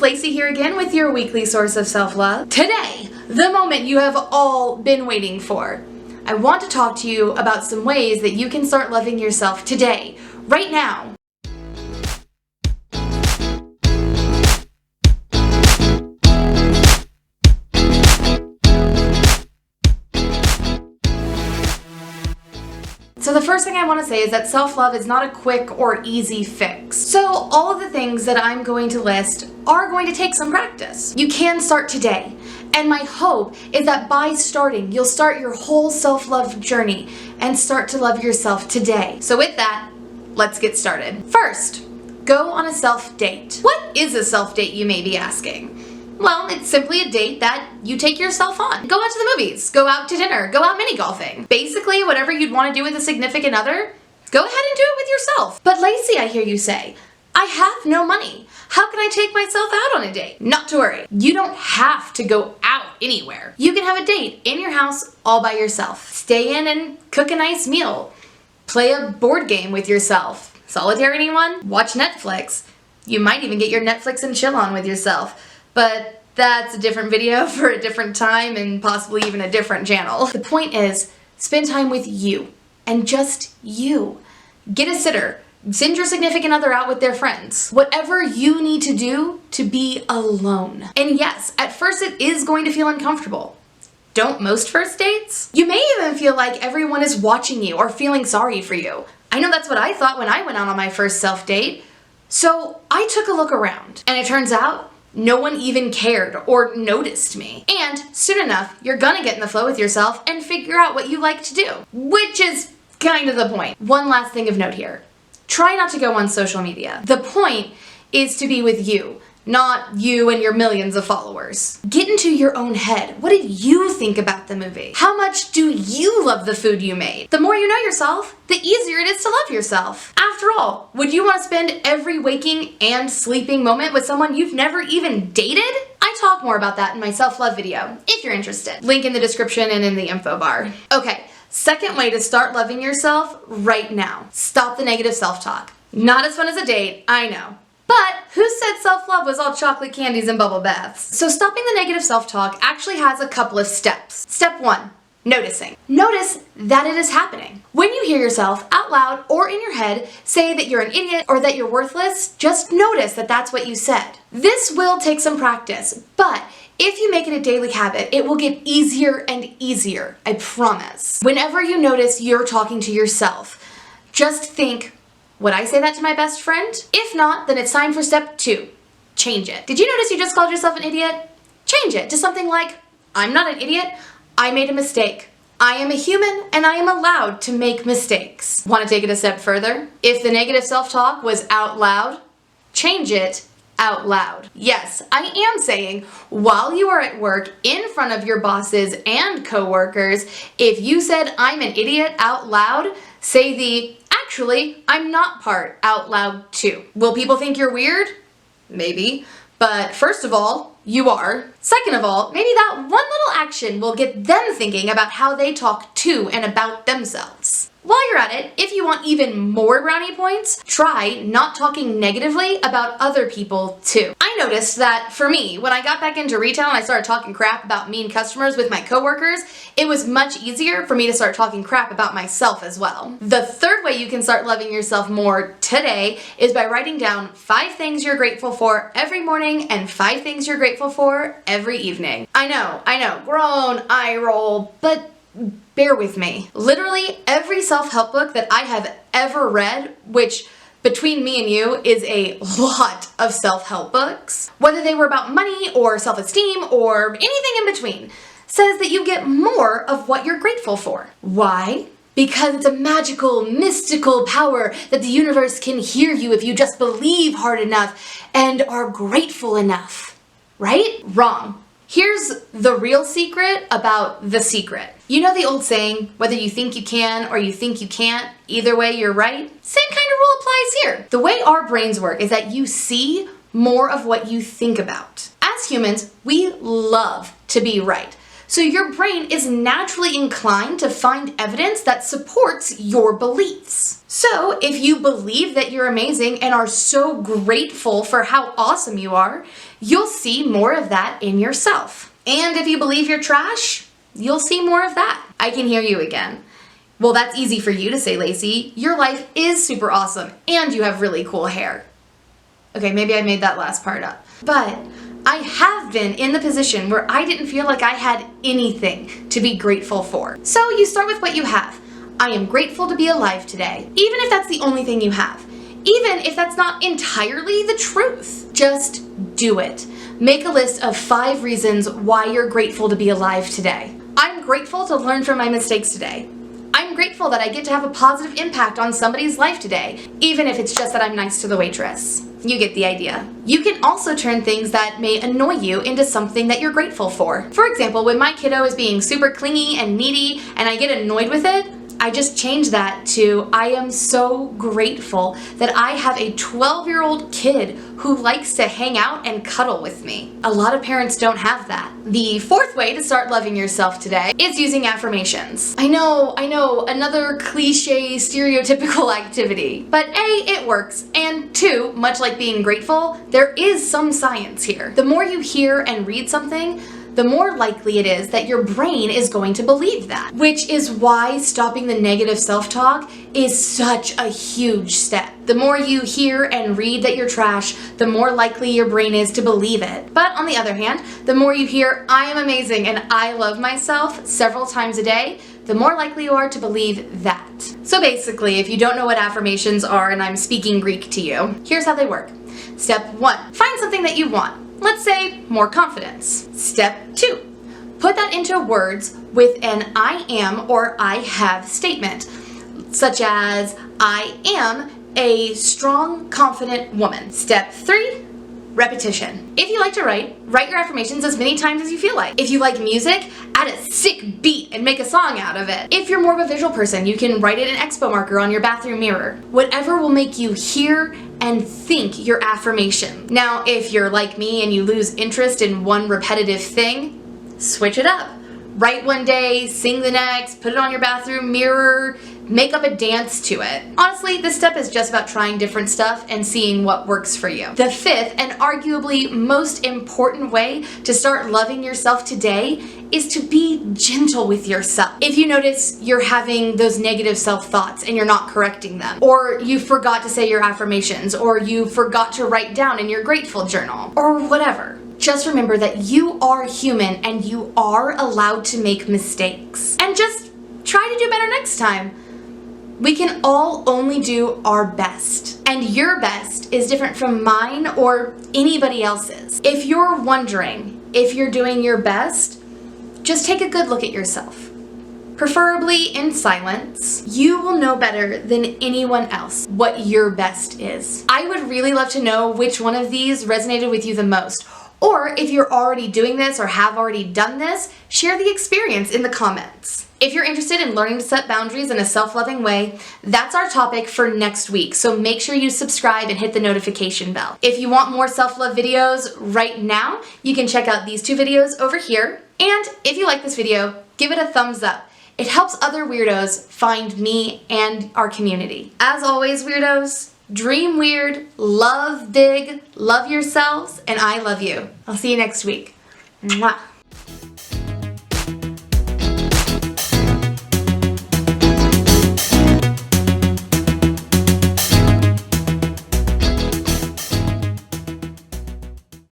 Lacey here again with your weekly source of self-love. Today, the moment you have all been waiting for. I want to talk to you about some ways that you can start loving yourself today, right now. So the first thing I want to say is that self-love is not a quick or easy fix. So all of the things that I'm going to list are going to take some practice. You can start today. And my hope is that by starting, you'll start your whole self-love journey and start to love yourself today. So with that, let's get started. First, go on a self-date. What is a self-date, you may be asking? Well, it's simply a date that you take yourself on. Go out to the movies, go out to dinner, go out mini golfing. Basically, whatever you'd want to do with a significant other, go ahead and do it with yourself. But Lacey, I hear you say, I have no money. How can I take myself out on a date? Not to worry. You don't have to go out anywhere. You can have a date in your house all by yourself. Stay in and cook a nice meal. Play a board game with yourself. Solitaire anyone? Watch Netflix. You might even get your Netflix and chill on with yourself. But that's a different video for a different time and possibly even a different channel. The point is, spend time with you and just you. Get a sitter. Send your significant other out with their friends. Whatever you need to do to be alone. And yes, at first it is going to feel uncomfortable. Don't most first dates? You may even feel like everyone is watching you or feeling sorry for you. I know that's what I thought when I went out on my first self-date. So I took a look around and it turns out no one even cared or noticed me. And soon enough, you're gonna get in the flow with yourself and figure out what you like to do, which is kind of the point. One last thing of note here. Try not to go on social media. The point is to be with you, not you and your millions of followers. Get into your own head. What did you think about the movie? How much do you love the food you made? The more you know yourself, the easier it is to love yourself. After all, would you want to spend every waking and sleeping moment with someone you've never even dated? I talk more about that in my self-love video, if you're interested. Link in the description and in the info bar. Okay, second way to start loving yourself right now. Stop the negative self-talk. Not as fun as a date, I know. But who said self-love was all chocolate candies and bubble baths? So stopping the negative self-talk actually has a couple of steps. Step 1, noticing. Notice that it is happening. When you hear yourself out loud or in your head say that you're an idiot or that you're worthless, just notice that that's what you said. This will take some practice, but if you make it a daily habit, it will get easier and easier, I promise. Whenever you notice you're talking to yourself, just think, would I say that to my best friend? If not, then it's time for step 2. Change it. Did you notice you just called yourself an idiot? Change it to something like, I'm not an idiot, I made a mistake. I am a human and I am allowed to make mistakes. Want to take it a step further? If the negative self-talk was out loud, change it out loud. Yes, I am saying while you are at work in front of your bosses and coworkers, if you said I'm an idiot out loud, say the actually, I'm not part out loud too. Will people think you're weird? Maybe. But first of all, you are. Second of all, maybe that one little action will get them thinking about how they talk to and about themselves. While you're at it, if you want even more brownie points, try not talking negatively about other people too. I noticed that for me, when I got back into retail and I started talking crap about mean customers with my coworkers, it was much easier for me to start talking crap about myself as well. The third way you can start loving yourself more today is by writing down 5 things you're grateful for every morning and 5 things you're grateful for every evening. I know, groan, eye roll, but bear with me. Literally every self-help book that I have ever read, which between me and you is a lot of self-help books, whether they were about money or self-esteem or anything in between, says that you get more of what you're grateful for. Why? Because it's a magical, mystical power that the universe can hear you if you just believe hard enough and are grateful enough. Right? Wrong. Here's the real secret about the secret. You know the old saying, whether you think you can or you think you can't, either way you're right? Same kind of rule applies here. The way our brains work is that you see more of what you think about. As humans, we love to be right. So your brain is naturally inclined to find evidence that supports your beliefs. So if you believe that you're amazing and are so grateful for how awesome you are, you'll see more of that in yourself. And if you believe you're trash, you'll see more of that. I can hear you again. Well, that's easy for you to say, Lacey. Your life is super awesome and you have really cool hair. Okay, maybe I made that last part up. But I have been in the position where I didn't feel like I had anything to be grateful for. So you start with what you have. I am grateful to be alive today, even if that's the only thing you have. Even if that's not entirely the truth. Just do it. Make a list of 5 reasons why you're grateful to be alive today. I'm grateful to learn from my mistakes today. I'm grateful that I get to have a positive impact on somebody's life today, even if it's just that I'm nice to the waitress. You get the idea. You can also turn things that may annoy you into something that you're grateful for. For example, when my kiddo is being super clingy and needy and I get annoyed with it, I just change that to, I am so grateful that I have a 12-year-old kid who likes to hang out and cuddle with me. A lot of parents don't have that. The 4th way to start loving yourself today is using affirmations. I know, another cliche, stereotypical activity. But A, it works, and 2, much like being grateful, there is some science here. The more you hear and read something, the more likely it is that your brain is going to believe that. Which is why stopping the negative self-talk is such a huge step. The more you hear and read that you're trash, the more likely your brain is to believe it. But on the other hand, the more you hear, I am amazing and I love myself several times a day, the more likely you are to believe that. So basically, if you don't know what affirmations are and I'm speaking Greek to you, here's how they work. Step 1, find something that you want. Let's say more confidence. Step 2, put that into words with an I am or I have statement, such as I am a strong, confident woman. Step 3, repetition. If you like to write your affirmations as many times as you feel like. If you like music, add a sick beat and make a song out of it. If you're more of a visual person, you can write it in expo marker on your bathroom mirror. Whatever will make you hear and think your affirmation. Now, if you're like me and you lose interest in one repetitive thing, switch it up. Write one day, sing the next, put it on your bathroom mirror, make up a dance to it. Honestly, this step is just about trying different stuff and seeing what works for you. The 5th and arguably most important way to start loving yourself today is to be gentle with yourself. If you notice you're having those negative self-thoughts and you're not correcting them, or you forgot to say your affirmations, or you forgot to write down in your grateful journal, or whatever, just remember that you are human and you are allowed to make mistakes. And just try to do better next time. We can all only do our best. And your best is different from mine or anybody else's. If you're wondering if you're doing your best, just take a good look at yourself. Preferably in silence. You will know better than anyone else what your best is. I would really love to know which one of these resonated with you the most. Or if you're already doing this or have already done this, share the experience in the comments. If you're interested in learning to set boundaries in a self-loving way, that's our topic for next week, so make sure you subscribe and hit the notification bell. If you want more self-love videos right now, you can check out these 2 videos over here. And if you like this video, give it a thumbs up. It helps other weirdos find me and our community. As always, weirdos, dream weird, love big, love yourselves, and I love you. I'll see you next week. Mwah.